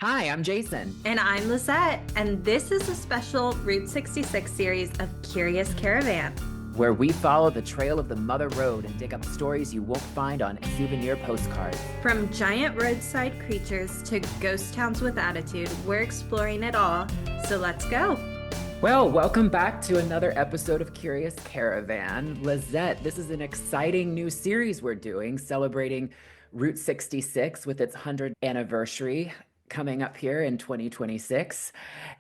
Hi, I'm Jason. And I'm Lizette, and this is a special Route 66 series of Curious Caravan. Where we follow the trail of the Mother Road and dig up stories you won't find on souvenir postcards. From giant roadside creatures to ghost towns with attitude, we're exploring it all, so let's go. Well, welcome back to another episode of Curious Caravan. Lizette, this is an exciting new series we're doing, celebrating Route 66 with its 100th anniversary coming up here in 2026.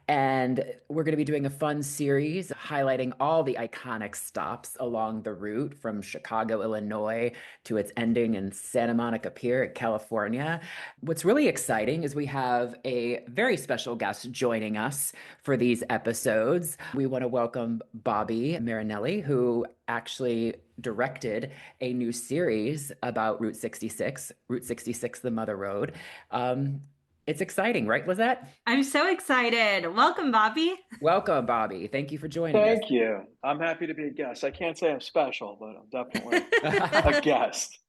And we're going to be doing a fun series highlighting all the iconic stops along the route from Chicago, Illinois to its ending in Santa Monica Pier, California. What's really exciting is we have a very special guest joining us for these episodes. We want to welcome Bobby Marinelli, who actually directed a new series about Route 66, Route 66, the Mother Road. It's exciting, right, Lizette? I'm so excited. Welcome, Bobby. Welcome, Bobby. Thank you for joining us. Thank you. I'm happy to be a guest. I can't say I'm special, but I'm definitely a guest.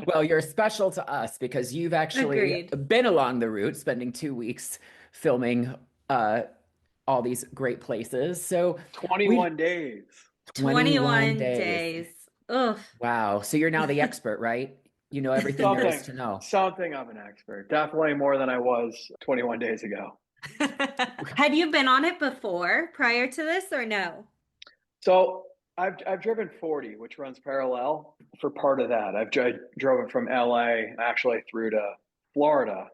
Well, you're special to us because you've actually been along the route, spending 2 weeks filming all these great places. So 21 days. 21 days. Ugh. Wow. So you're now the expert, right? You know everything there is to know. Something of an expert. Definitely more than I was 21 days ago. Had you been on it before, prior to this, or no? So I've driven 40, which runs parallel for part of that. I've driven from LA actually through to Florida.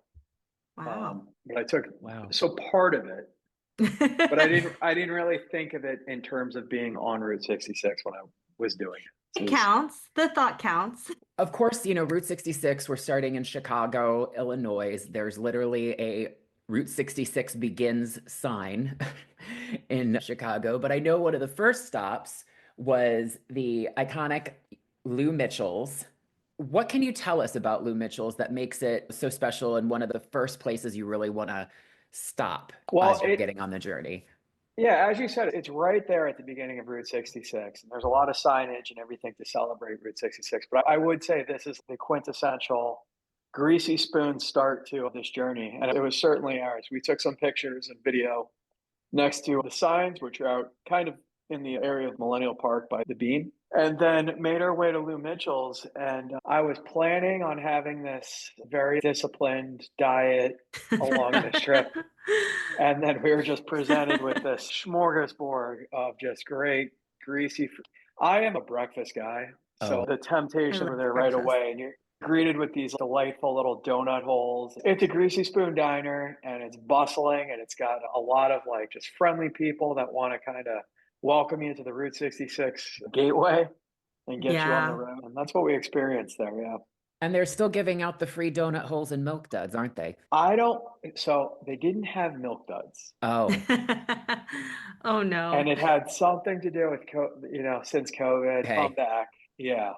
Wow. But I took Wow. so part of it, but I didn't really think of it in terms of being on Route 66 when I was doing it. It counts. The thought counts. Of course, you know, Route 66, we're starting in Chicago, Illinois. There's literally a Route 66 begins sign in Chicago. But I know one of the first stops was the iconic Lou Mitchell's. What can you tell us about Lou Mitchell's that makes it so special and one of the first places you really want to stop as you're getting on the journey? Yeah, as you said, it's right there at the beginning of Route 66. And there's a lot of signage and everything to celebrate Route 66. But I would say this is the quintessential greasy spoon start to this journey. And it was certainly ours. We took some pictures and video next to the signs, which are out kind of in the area of Millennial Park by the Bean, and then made our way to Lou Mitchell's. And I was planning on having this very disciplined diet along this trip. And then we were just presented with this smorgasbord of just great, greasy. I am a breakfast guy. So the temptation was there right away. And you're greeted with these delightful little donut holes. It's a Greasy Spoon diner and it's bustling and it's got a lot of like just friendly people that want to kind of welcome you to the Route 66 gateway and get you on the road. And that's what we experienced there. Yeah. And they're still giving out the free donut holes and milk duds, aren't they? So they didn't have milk duds. Oh. Oh no. And it had something to do with, since COVID, come back. Yeah.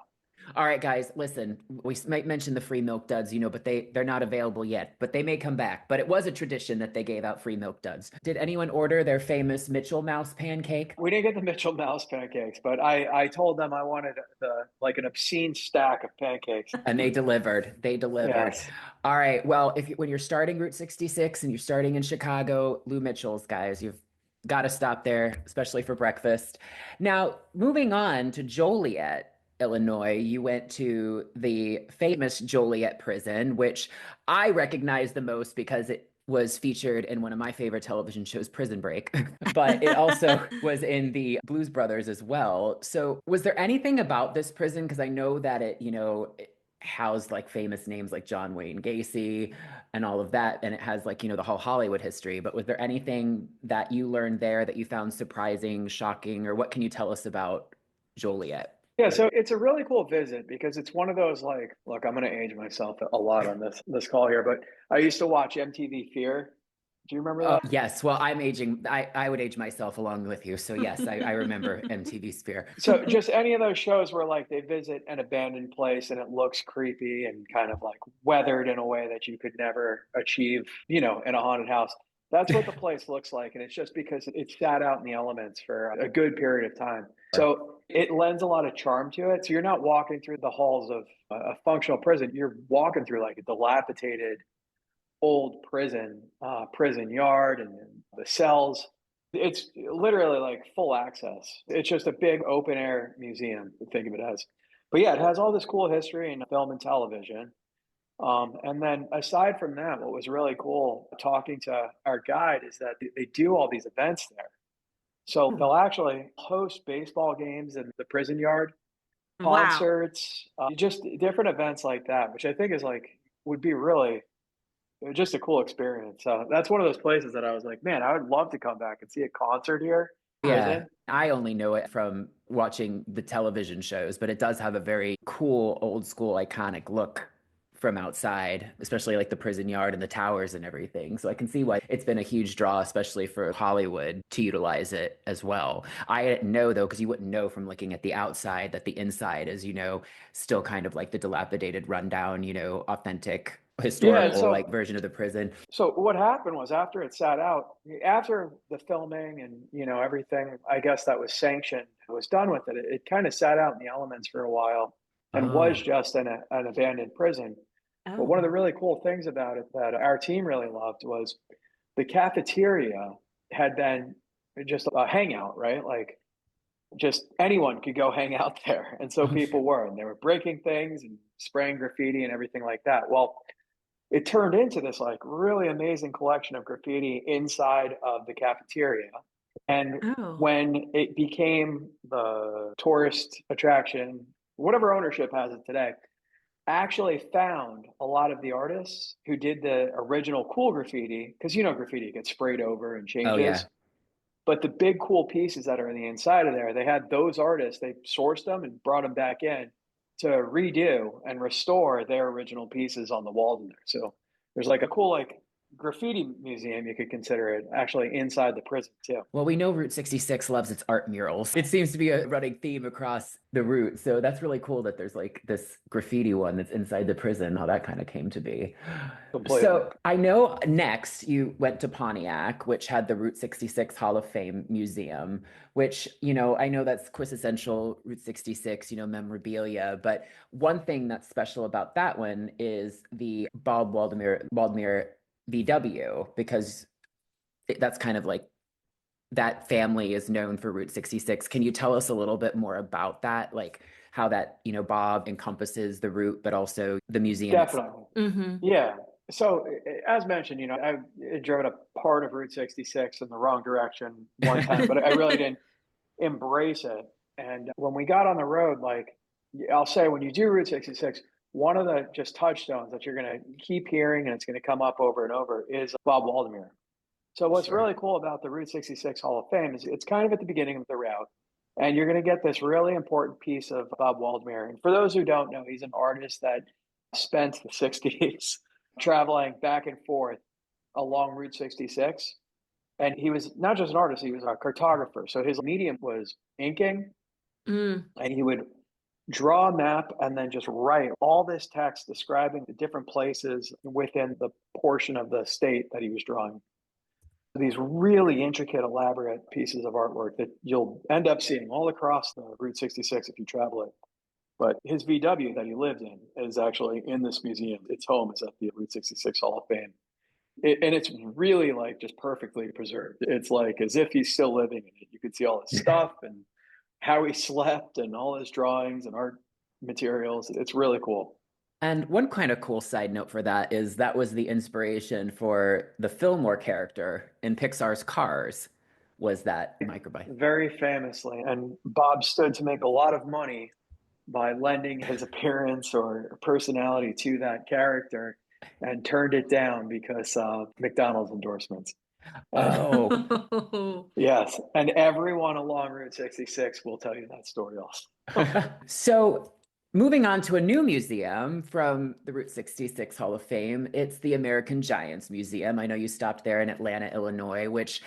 All right, guys, listen, we might mention the free milk duds, but they're not available yet, but they may come back. But it was a tradition that they gave out free milk duds. Did anyone order their famous Mitchell Mouse pancake? We didn't get the Mitchell Mouse pancakes, but I told them I wanted an obscene stack of pancakes. And they delivered. Yes. All right, well, when you're starting Route 66 and you're starting in Chicago, Lou Mitchell's, guys, you've got to stop there, especially for breakfast. Now, moving on to Joliet, Illinois, you went to the famous Joliet Prison, which I recognize the most because it was featured in one of my favorite television shows, Prison Break, but it also was in the Blues Brothers as well. So was there anything about this prison? Because I know that it housed like famous names like John Wayne Gacy and all of that. And it has like, the whole Hollywood history. But was there anything that you learned there that you found surprising, shocking, or what can you tell us about Joliet? Yeah, so it's a really cool visit because it's one of those like, look, I'm going to age myself a lot on this call here, but I used to watch MTV Fear. Do you remember that? Yes. Well, I'm aging. I would age myself along with you. So yes, I remember MTV Fear. So just any of those shows where like they visit an abandoned place and it looks creepy and kind of like weathered in a way that you could never achieve, in a haunted house. That's what the place looks like. And it's just because it sat out in the elements for a good period of time. So it lends a lot of charm to it. So you're not walking through the halls of a functional prison. You're walking through like a dilapidated old prison yard and the cells. It's literally like full access. It's just a big open air museum, think of it as. But yeah, it has all this cool history in film and television. And then aside from that, what was really cool talking to our guide is that they do all these events there. So Hmm. they'll actually host baseball games in the prison yard, Wow. concerts, just different events like that, which I think is like would be really just a cool experience. So that's one of those places that I was like, man, I would love to come back and see a concert here. Yeah, Prison. I only know it from watching the television shows, but it does have a very cool, old school, iconic look from outside, especially like the prison yard and the towers and everything. So I can see why it's been a huge draw, especially for Hollywood to utilize it as well. I didn't know though, because you wouldn't know from looking at the outside that the inside is, still kind of like the dilapidated, rundown, authentic Yeah, historical like so version of the prison. so what happened was after it sat out, after the filming and everything, I guess that was sanctioned, was done with it. It kind of sat out in the elements for a while, and was Oh, just an abandoned prison. But one of Oh. the really cool things about it that our team really loved was the cafeteria had been just a hangout, right? Like just anyone could go hang out there, and so oh, people were, and they were breaking things and spraying graffiti and everything like that. Well, it turned into this like really amazing collection of graffiti inside of the cafeteria. And Oh. when it became the tourist attraction, whatever ownership has it today, actually found a lot of the artists who did the original cool graffiti, because graffiti gets sprayed over and oh yeah. changes. But the big cool pieces that are in the inside of there, they had those artists, they sourced them and brought them back in to redo and restore their original pieces on the walls in there. So there's like a cool like graffiti museum, you could consider it, actually inside the prison too. Well, we know Route 66 loves its art murals. It seems to be a running theme across the route. So that's really cool that there's like this graffiti one that's inside the prison, how that kind of came to be. Completely. So I know next you went to Pontiac, which had the Route 66 Hall of Fame Museum, which, I know that's quintessential Route 66, memorabilia. But one thing that's special about that one is the Bob Waldemar VW, because that's kind of like that family is known for Route 66. Can you tell us a little bit more about that? Like how that, Bob encompasses the route, but also the museum itself? Definitely. Mm-hmm. Yeah. So as mentioned, I drove a part of Route 66 in the wrong direction one time, but I really didn't embrace it. And when we got on the road, like I'll say, when you do Route 66, one of the just touchstones that you're going to keep hearing and it's going to come up over and over is Bob Waldemar. So what's Sure. really cool about the Route 66 Hall of Fame is it's kind of at the beginning of the route. And you're going to get this really important piece of Bob Waldemar. And for those who don't know, he's an artist that spent the 60s traveling back and forth along Route 66. And he was not just an artist, he was a cartographer. So his medium was inking, Mm. and he would draw a map and then just write all this text describing the different places within the portion of the state that he was drawing. These really intricate, elaborate pieces of artwork that you'll end up seeing all across the Route 66 if you travel it. But his VW that he lived in is actually in this museum. Its home is at the Route 66 Hall of Fame. And it's really like just perfectly preserved. It's like as if he's still living in it. You could see all his stuff and how he slept and all his drawings and art materials. It's really cool. And one kind of cool side note for that is that was the inspiration for the Fillmore character in Pixar's Cars, was that microbike. Very famously. And Bob stood to make a lot of money by lending his appearance or personality to that character and turned it down because of McDonald's endorsements. And Oh, yes, and everyone along Route 66 will tell you that story also. so moving on to a new museum from the Route 66 Hall of Fame, it's the American Giants Museum. I know you stopped there in Atlanta, Illinois, which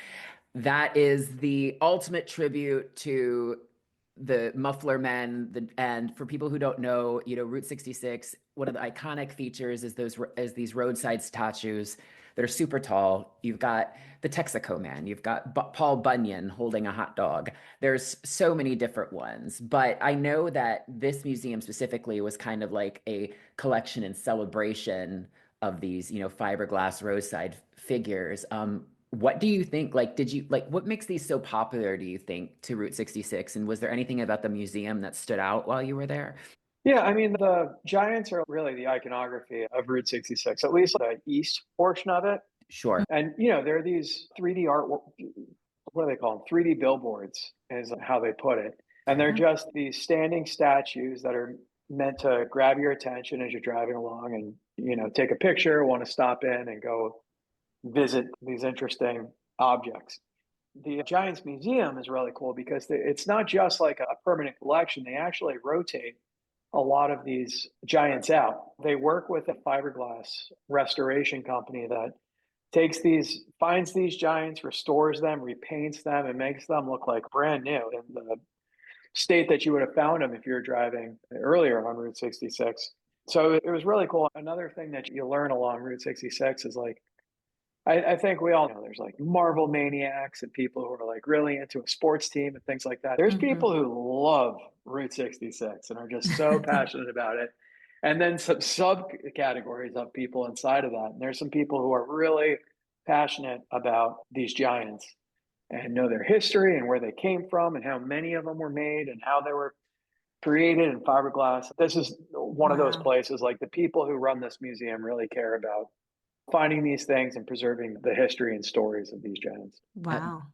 that is the ultimate tribute to the Muffler Men. And for people who don't know, Route 66, one of the iconic features is these roadside statues that are super tall. You've got the Texaco Man, you've got Paul Bunyan holding a hot dog. There's so many different ones, but I know that this museum specifically was kind of like a collection and celebration of these, fiberglass roadside figures. What do you think? Like, what makes these so popular, do you think, to Route 66? And was there anything about the museum that stood out while you were there? Yeah, I mean, the Giants are really the iconography of Route 66, at least the east portion of it. Sure. And, there are these 3D art, what do they call them? 3D billboards is how they put it. And they're just these standing statues that are meant to grab your attention as you're driving along and, take a picture, want to stop in and go visit these interesting objects. The Giants Museum is really cool because it's not just like a permanent collection. They actually rotate a lot of these giants out. They work with a fiberglass restoration company that finds these giants, restores them, repaints them, and makes them look like brand new in the state that you would have found them if you were driving earlier on Route 66. So it was really cool. Another thing that you learn along Route 66 is like, I think we all know there's like Marvel maniacs and people who are like really into a sports team and things like that. There's people who love Route 66 and are just so passionate about it. And then some subcategories of people inside of that. And there's some people who are really passionate about these giants and know their history and where they came from and how many of them were made and how they were created in fiberglass. This is one of those places, like the people who run this museum really care about finding these things and preserving the history and stories of these giants. Wow.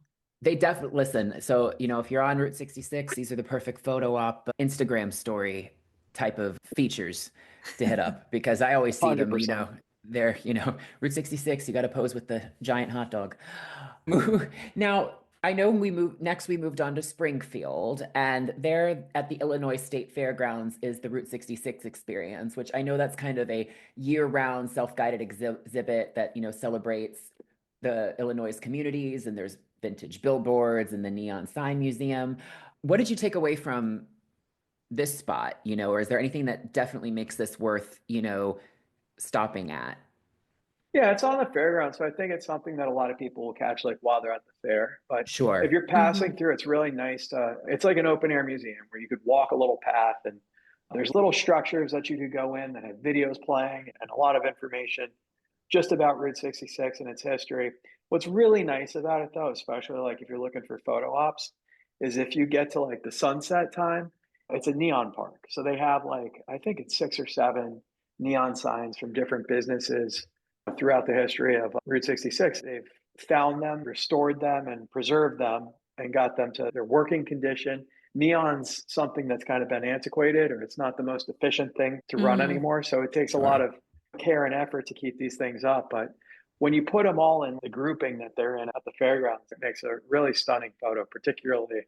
They definitely listen. So, if you're on Route 66, these are the perfect photo op Instagram story type of features to hit up because I always see them, 100%. they're, Route 66, you got to pose with the giant hot dog. Now, I know we moved on to Springfield, and there at the Illinois State Fairgrounds is the Route 66 experience, which I know that's kind of a year-round self-guided exhibit that, celebrates the Illinois communities, and there's vintage billboards and the neon sign museum. What did you take away from this spot, or is there anything that definitely makes this worth, stopping at? Yeah, it's on the fairground, so I think it's something that a lot of people will catch like while they're at the fair. But if Sure. you're passing through, it's really nice to. It's like an open air museum where you could walk a little path, and there's little structures that you could go in that have videos playing and a lot of information just about Route 66 and its history. What's really nice about it, though, especially like if you're looking for photo ops, is if you get to like the sunset time, it's a neon park. So they have like I think it's 6 or 7 neon signs from different businesses throughout the history of Route 66. They've found them, restored them, and preserved them and got them to their working condition. Neon's something that's kind of been antiquated or it's not the most efficient thing to run anymore. So it takes a lot Sure. of care and effort to keep these things up. But when you put them all in the grouping that they're in at the fairgrounds, it makes a really stunning photo, particularly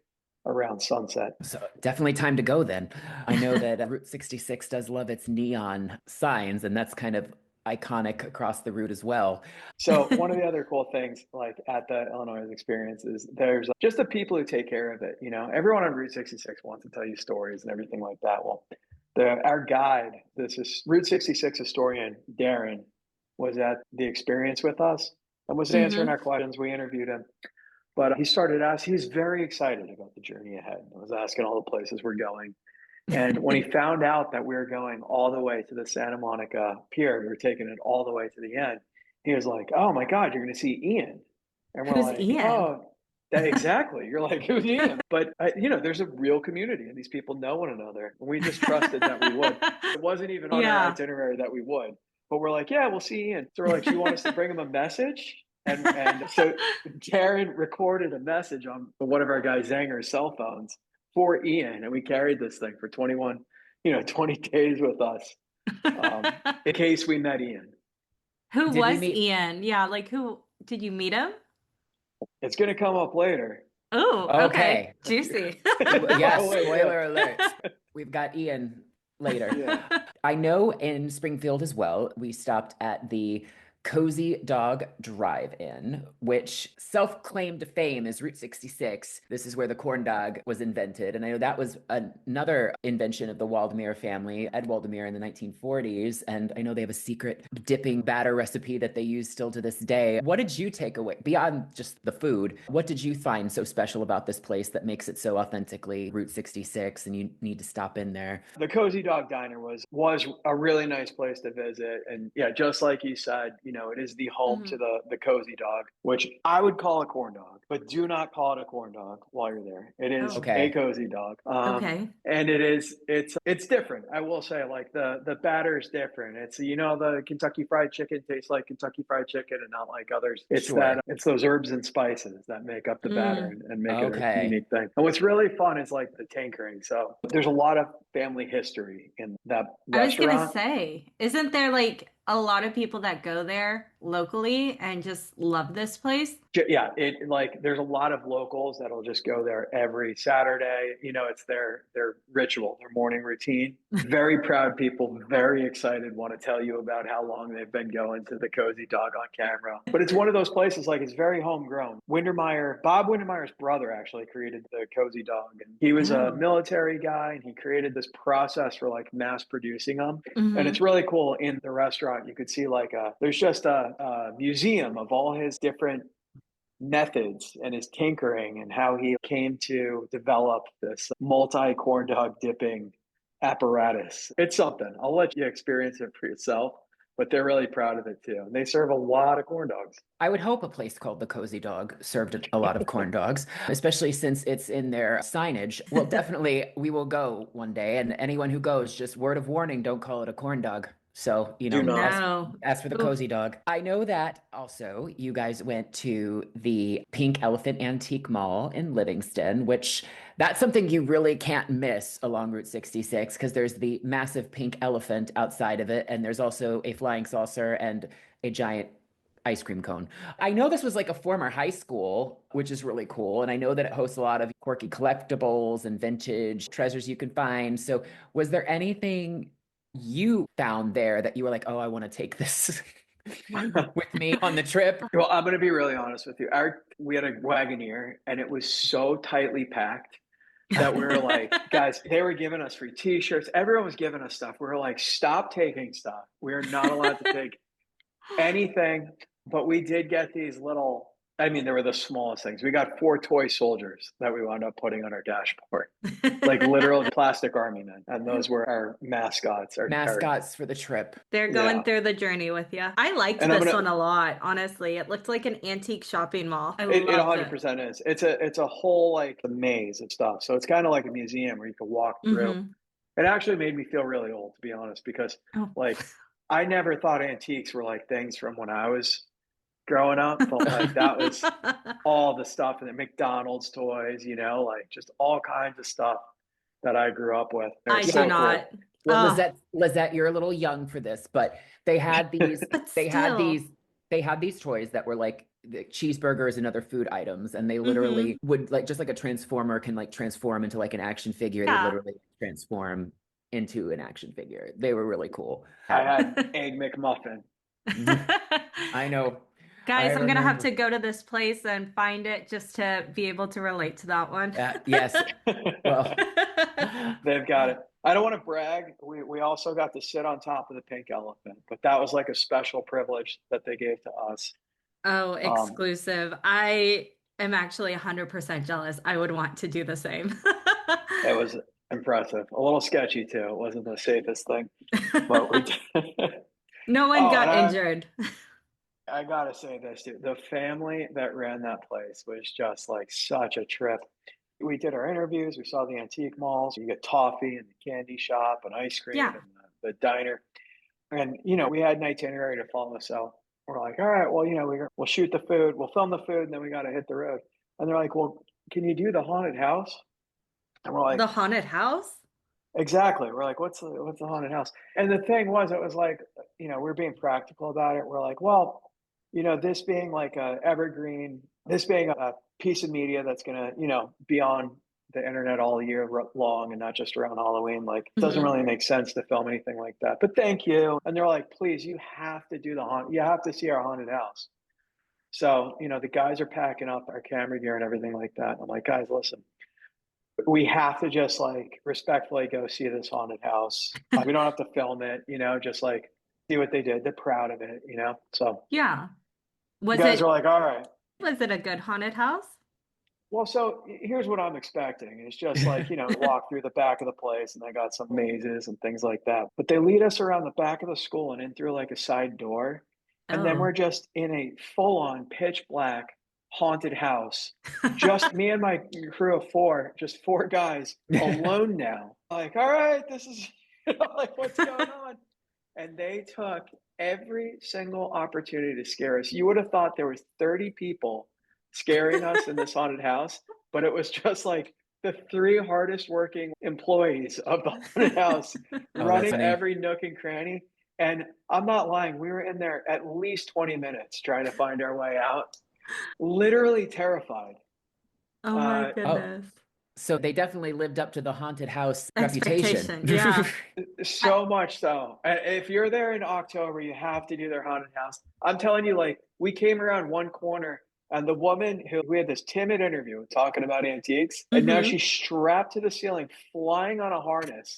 around sunset. So definitely time to go then. I know that Route 66 does love its neon signs, and that's kind of iconic across the route as well. So one of the other cool things like at the Illinois experience is there's just the people who take care of it. Everyone on Route 66 wants to tell you stories and everything like that. Well, our guide, this is Route 66 historian, Darren, was at the experience with us and was answering our questions. We interviewed him. But he started asking, he's very excited about the journey ahead. I was asking all the places we're going. And when he found out that we were going all the way to the Santa Monica Pier, we were taking it all the way to the end, he was like, "Oh my God, you're going to see Ian." And we're Who's like, Ian? "Oh, exactly." You're like, "Who's Ian?" But, there's a real community and these people know one another. And we just trusted that we would. It wasn't even on our itinerary that we would. But we're like, "Yeah, we'll see Ian." So we're like, "Do you want us to bring him a message?" And so Darren recorded a message on one of our guy Zanger's cell phones for Ian, and we carried this thing for 20 days with us in case we met Ian. Who Did we was meet? Ian? Yeah, like who did you meet him? It's going to come up later. Oh, okay. Okay. Juicy. Yes, Oh, wait, spoiler alert. We've got Ian later. Yeah. I know in Springfield as well, we stopped at the Cozy Dog Drive-In, which self-claimed fame is Route 66. This is where the corn dog was invented. And I know that was another invention of the Waldemar family, Ed Waldemar in the 1940s. And I know they have a secret dipping batter recipe that they use still to this day. What did you take away beyond just the food? What did you find so special about this place that makes it so authentically Route 66 and you need to stop in there? The Cozy Dog Diner was a really nice place to visit. And yeah, just like you said, it is the home to the Cozy Dog, which I would call a corn dog, but do not call it a corn dog while you're there. It is a Cozy Dog. Okay. And it's different. I will say, like, the batter is different. It's, the Kentucky Fried Chicken tastes like Kentucky Fried Chicken and not like others. It's it's those herbs and spices that make up the batter and make it a unique thing. And what's really fun is like the tinkering. So there's a lot of family history in that restaurant. I was gonna say, isn't there like a lot of people that go there locally and just love this place? Yeah, there's a lot of locals that'll just go there every Saturday. It's their ritual, their morning routine. Very proud people, very excited, want to tell you about how long they've been going to the Cozy Dog on camera. But it's one of those places, like, it's very homegrown. Bob Windermeyer's brother actually created the Cozy Dog, and he was a military guy, and he created this process for like mass producing them. And it's really cool. In the restaurant, you could see there's just a museum of all his different methods and his tinkering and how he came to develop this multi corn dog dipping apparatus. It's something. I'll let you experience it for yourself, but they're really proud of it too. And they serve a lot of corn dogs. I would hope a place called the Cozy Dog served a lot of corn dogs, especially since it's in their signage. Well, definitely we will go one day. And anyone who goes, just word of warning, don't call it a corn dog. So, as for the Cozy Dog. I know that also you guys went to the Pink Elephant Antique Mall in Livingston, which that's something you really can't miss along Route 66 because there's the massive pink elephant outside of it. And there's also a flying saucer and a giant ice cream cone. I know this was like a former high school, which is really cool. And I know that it hosts a lot of quirky collectibles and vintage treasures you can find. So was there anything you found there that you were like, oh, I want to take this with me on the trip? Well, I'm going to be really honest with you. We had a Wagoneer, and it was so tightly packed that we were like, guys, they were giving us free t-shirts. Everyone was giving us stuff. We were like, stop taking stuff. We are not allowed to take anything. But we did get these little, they were the smallest things. We got 4 toy soldiers that we wound up putting on our dashboard, like literal plastic army men. And those were our mascots. Mascots for the trip. They're going through the journey with you. I liked this one a lot, honestly. It looked like an antique shopping mall. It 100% is. It's a whole like a maze of stuff. So it's kind of like a museum where you can walk through. It actually made me feel really old, to be honest, because like I never thought antiques were like things from when I was growing up, but like that was all the stuff, and the McDonald's toys, like just all kinds of stuff that I grew up with. I do not. Well, Lizette, you're a little young for this, but they had these, they had these toys that were like the cheeseburgers and other food items, and they literally would like, just like a transformer can like transform into like an action figure. They literally transform into an action figure. They were really cool. I had Egg McMuffin. I know. Guys, I'm going to have to go to this place and find it just to be able to relate to that one. Yes. Well, they've got it. I don't want to brag. We also got to sit on top of the pink elephant, but that was like a special privilege that they gave to us. Oh, exclusive. I am actually 100% jealous. I would want to do the same. It was impressive. A little sketchy too. It wasn't the safest thing, but we did. No one got injured. I gotta say this, dude. The family that ran that place was just like such a trip. We did our interviews. We saw the antique malls. You get toffee and the candy shop and ice cream and the diner. And, we had an itinerary to follow. So we're like, all right, well, we'll shoot the food. We'll film the food, and then we got to hit the road. And they're like, well, can you do the haunted house? And we're like, the haunted house? Exactly. We're like, what's the haunted house? And the thing was, it was like, we're being practical about it. We're like, well, this being like a evergreen, this being a piece of media that's going to, be on the internet all year long and not just around Halloween. Like, it doesn't Mhm. really make sense to film anything like that. But thank you. And they're like, please, you have to do you have to see our haunted house. So, the guys are packing up our camera gear and everything like that. I'm like, guys, listen, we have to just like respectfully go see this haunted house. We don't have to film it, just like see what they did. They're proud of it. So Yeah. the Was guys are it like, all right. was it a good haunted house? Well, so here's what I'm expecting. It's just like, walk through the back of the place and they got some mazes and things like that. But they lead us around the back of the school and in through like a side door. And then Oh. we're just in a full on pitch black haunted house. Just me and my crew of four, just four guys alone now. Like, all right, this is like, what's going on? And they took every single opportunity to scare us. You would have thought there was 30 people scaring us in this haunted house, but it was just like the three hardest working employees of the haunted house Oh, that's running funny. every nook and cranny. And I'm not lying, we were in there at least 20 minutes trying to find our way out, literally terrified. Oh my Uh, Oh, goodness. so they definitely lived up to the haunted house reputation. Expectation. Yeah. I, So much so. If you're there in October, you have to do their haunted house. I'm telling you, like, we came around one corner and the woman who we had this timid interview talking about antiques, and now mhm. she's strapped to the ceiling, flying on a harness.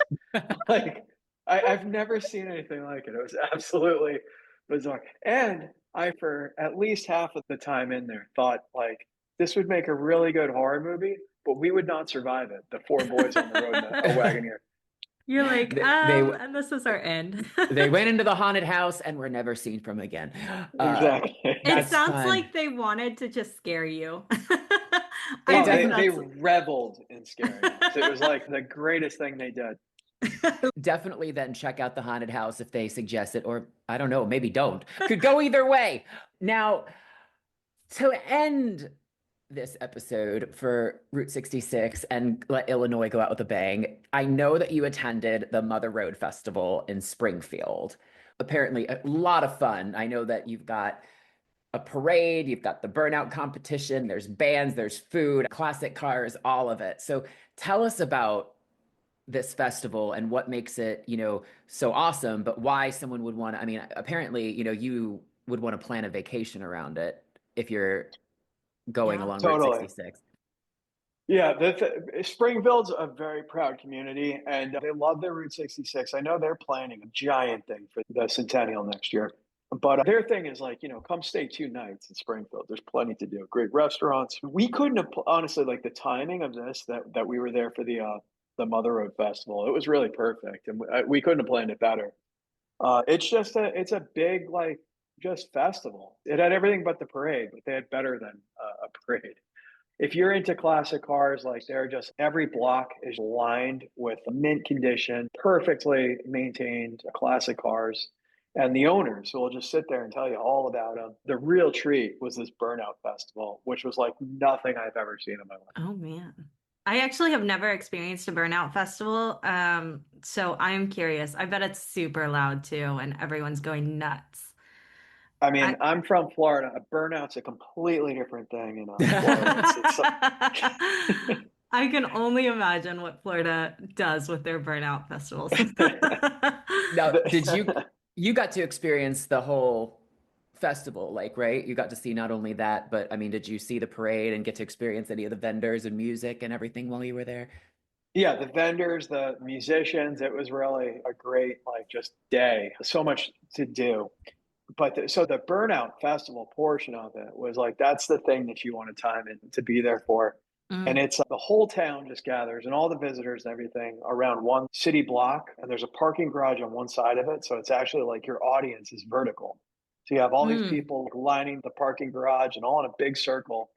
Like, I've never seen anything like it. It was absolutely bizarre. And I, for at least half of the time in there, thought like this would make a really good horror movie, but we would not survive it. The four boys on the road in a Wagoneer. You're like, They and this is our end. they went into the haunted house and were never seen from again. Uh, It Exactly. that's sounds fun. like they wanted to just scare you. It I Oh, think they that's reveled in scaring us. It was like the greatest thing they did. definitely then check out the haunted house if they suggest it, or I don't know, maybe don't. Could go either way. Now, to end this episode for Route 66 and let Illinois go out with a bang, I know that you attended the Mother Road Festival in Springfield. Apparently, a lot of fun. I know that you've got a parade, you've got the burnout competition, there's bands, there's food, classic cars, all of it. So tell us about this festival and what makes it, so awesome, but why someone would want to, I mean, apparently, you would want to plan a vacation around it if you're going yeah. along Route Totally. 66. Yeah, Springfield's a very proud community, and they love their Route 66. I know they're planning a giant thing for the Centennial next year, but their thing is like, come stay 2 nights in Springfield. There's plenty to do. Great restaurants. We couldn't have honestly like the timing of this that we were there for the Mother Road Festival. It was really perfect, and we couldn't have planned it better. It's a big like just festival. It had everything but the parade, but they had better than a parade. If you're into classic cars, like they're just every block is lined with mint condition, perfectly maintained classic cars. And the owners will just sit there and tell you all about them. The real treat was this Burnout Festival, which was like nothing I've ever seen in my life. Oh man. I actually have never experienced a burnout festival. So I'm curious. I bet it's super loud too, and everyone's going nuts. I mean, I I'm from Florida. A burnout's a completely different thing in Florida. It's I can only imagine what Florida does with their burnout festivals. Now, did you the, you got to experience the whole festival, like, right? You got to see not only that, but I mean, did you see the parade and get to experience any of the vendors and music and everything while you were there? yeah, the vendors, the musicians, it was really a great like just day. So much to do. But so the burnout festival portion of it was like that's the thing that you want to time and to be there for. And Mm, it's the whole town just gathers and all the visitors and everything around one city block. And there's a parking garage on one side of it. So it's actually like your audience is vertical. So you have all these mm. people lining the parking garage and all in a big circle.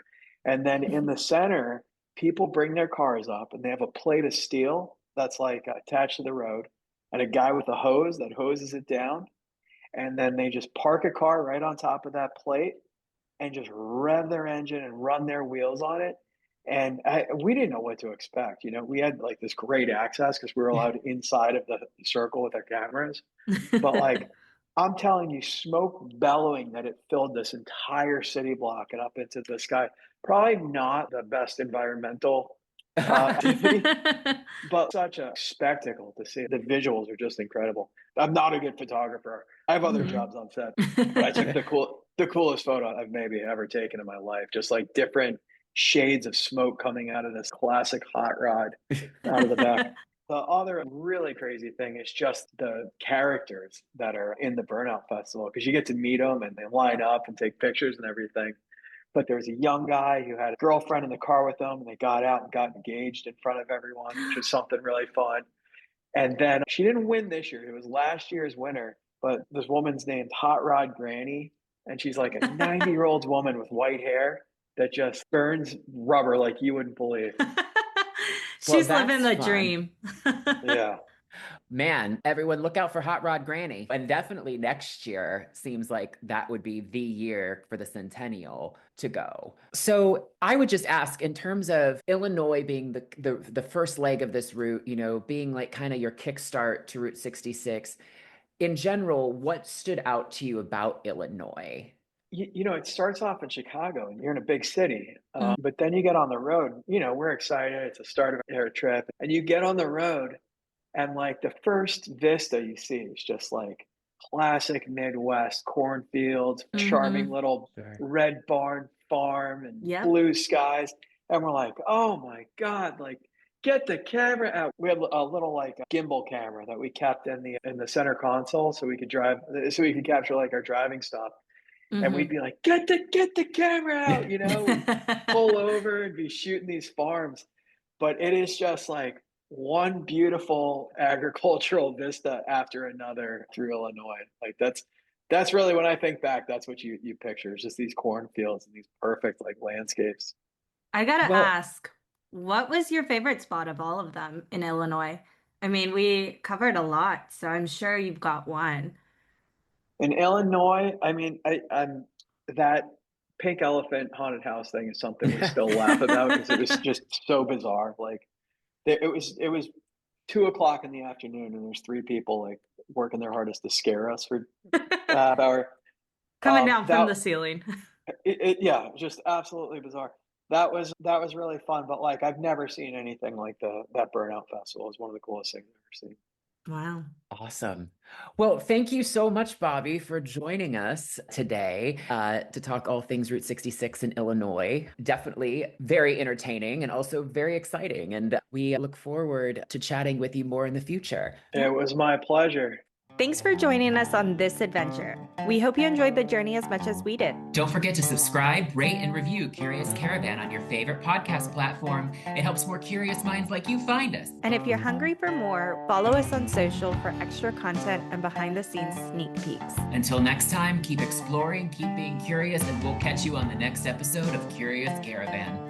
And then in the center, people bring their cars up and they have a plate of steel that's like attached to the road and a guy with a hose that hoses it down, and then they just park a car right on top of that plate and just rev their engine and run their wheels on it. And we didn't know what to expect. We had like this great access because we were allowed inside of the circle with our cameras. But like, I'm telling you, smoke bellowing that it filled this entire city block and up into the sky. Probably not the best environmental But such a spectacle to see. The visuals are just incredible. I'm not a good photographer. I have other Mhm. jobs on set, but I took the coolest photo I've maybe ever taken in my life. Just like different shades of smoke coming out of this classic hot rod out of the back. The other really crazy thing is just the characters that are in the Burnout Festival because you get to meet them and they line up and take pictures and everything. But there was a young guy who had a girlfriend in the car with him, and they got out and got engaged in front of everyone, which was something really fun. And then she didn't win this year. It was last year's winner, but this woman's named Hot Rod Granny, and she's like a 90-year-old woman with white hair that just burns rubber like you wouldn't believe. Well, She's living that's the fun. dream. Yeah. Man, everyone look out for Hot Rod Granny. And definitely next year seems like that would be the year for the centennial to go. So I would just ask in terms of Illinois being the first leg of this route, you know, being like kind of your kickstart to Route 66, in general, what stood out to you about Illinois? It starts off in Chicago and you're in a big city, Mm. but then you get on the road. We're excited. It's the start of our trip, and you get on the road. And like the first vista you see is just like classic Midwest cornfields, charming Mhm. little Sure. red barn farm and Yep. blue skies. And we're like, oh my God, like get the camera out. We had a little like a gimbal camera that we kept in the center console so we could so we could capture like our driving stuff. And we'd Mhm. be like, get the camera out, and pull over and be shooting these farms. But it is just like one beautiful agricultural vista after another through Illinois. Like that's really when I think back, that's what you picture. It's just these cornfields and these perfect like landscapes. I gotta Well, ask, what was your favorite spot of all of them in Illinois? I mean, we covered a lot, so I'm sure you've got one. In Illinois, I mean, I'm that pink elephant haunted house thing is something we still laugh about because it was just so bizarre. Like it was 2 o'clock in the afternoon, and there's three people like working their hardest to scare us for hour. Coming down from That the ceiling. yeah, just absolutely bizarre. That was really fun, but like I've never seen anything like that Burnout Festival. Is one of the coolest things I've ever seen. Wow. awesome. Well, thank you so much, Bobby, for joining us today to talk all things Route 66 in Illinois. Definitely very entertaining and also very exciting. And we look forward to chatting with you more in the future. It was my pleasure. Thanks for joining us on this adventure. We hope you enjoyed the journey as much as we did. Don't forget to subscribe, rate, and review Curious Caravan on your favorite podcast platform. It helps more curious minds like you find us. And if you're hungry for more, follow us on social for extra content and behind the scenes sneak peeks. Until next time, keep exploring, keep being curious, and we'll catch you on the next episode of Curious Caravan.